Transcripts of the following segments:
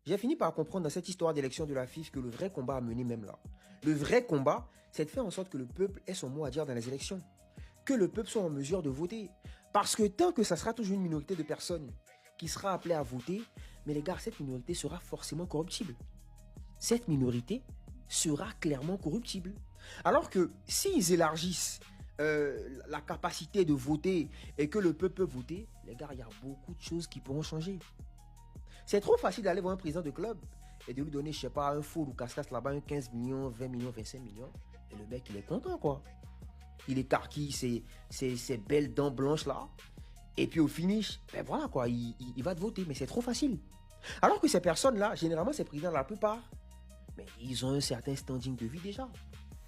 J'ai fini par comprendre dans cette histoire d'élection de la FIFA que le vrai combat à mener même là. Le vrai combat, c'est de faire en sorte que le peuple ait son mot à dire dans les élections. Que le peuple soit en mesure de voter. Parce que tant que ça sera toujours une minorité de personnes qui sera appelée à voter, mais les gars, cette minorité sera forcément corruptible. Cette minorité sera clairement corruptible. Alors que s'ils élargissent la capacité de voter et que le peuple peut voter, les gars, il y a beaucoup de choses qui pourront changer. C'est trop facile d'aller voir un président de club et de lui donner, je sais pas, un faux ou casse-casse là-bas, un 15 millions, 20 millions, 25 millions. Et le mec, il est content, quoi. Il écarquille ses belles dents blanches là. Et puis au finish, ben voilà, quoi, il va te voter. Mais c'est trop facile. Alors que ces personnes-là, généralement, ces présidents, la plupart, mais ils ont un certain standing de vie déjà.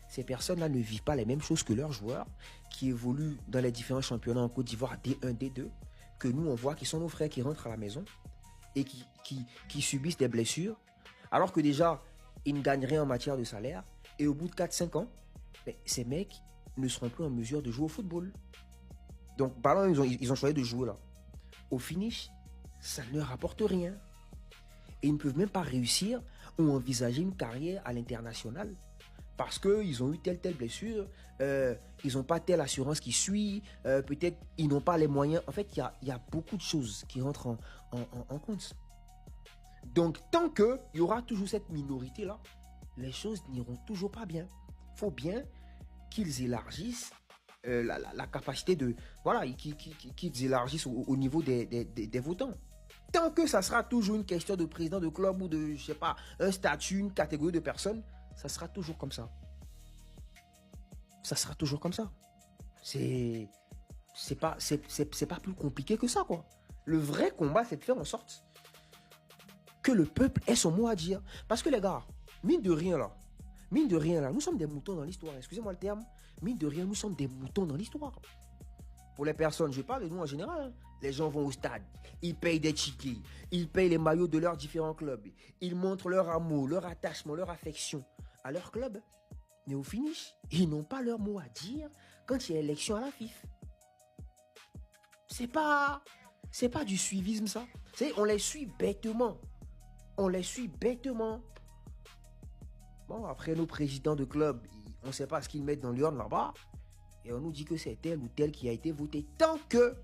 Ces personnes-là ne vivent pas les mêmes choses que leurs joueurs qui évoluent dans les différents championnats en Côte d'Ivoire D1, D2, que nous, on voit qui sont nos frères qui rentrent à la maison et qui subissent des blessures, alors que déjà, ils ne gagnent rien en matière de salaire. Et au bout de 4-5 ans, ben, ces mecs ne seront plus en mesure de jouer au football. Donc, par exemple, ils ont choisi de jouer là. Au finish, ça ne leur rapporte rien. Et ils ne peuvent même pas réussir ou envisager une carrière à l'international. Parce qu'ils ont eu telle blessure, ils n'ont pas telle assurance qui suit, peut-être ils n'ont pas les moyens. En fait, il y a beaucoup de choses qui rentrent en compte. Donc, tant qu'il y aura toujours cette minorité-là, les choses n'iront toujours pas bien. Il faut bien qu'ils élargissent la capacité de... Voilà, qu'ils élargissent au niveau des votants. Tant que ça sera toujours une question de président de club ou de, je sais pas, un statut, une catégorie de personnes, ça sera toujours comme ça. Ça sera toujours comme ça. C'est pas plus compliqué que ça, quoi. Le vrai combat, c'est de faire en sorte que le peuple ait son mot à dire. Parce que les gars, mine de rien là, nous sommes des moutons dans l'histoire. Excusez-moi le terme. Mine de rien, nous sommes des moutons dans l'histoire. Pour les personnes, je parle de nous en général, hein. Les gens vont au stade, ils payent des tickets, ils payent les maillots de leurs différents clubs, ils montrent leur amour, leur attachement, leur affection à leur club. Mais au finish, ils n'ont pas leur mot à dire quand il y a élection à la FIFA. C'est pas du suivisme ça. On les suit bêtement. On les suit bêtement. Bon, après nos présidents de club, on ne sait pas ce qu'ils mettent dans l'urne là-bas. Et on nous dit que c'est tel ou tel qui a été voté. Tant que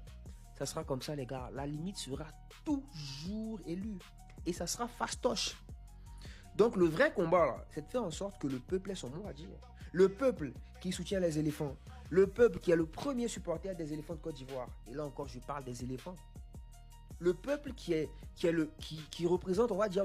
ça sera comme ça, les gars, la limite sera toujours élue. Et ça sera fastoche. Donc le vrai combat, là, c'est de faire en sorte que le peuple ait son mot à dire. Le peuple qui soutient les éléphants. Le peuple qui est le premier supporter des éléphants de Côte d'Ivoire. Et là encore, je parle des éléphants. Le peuple qui représente, on va dire,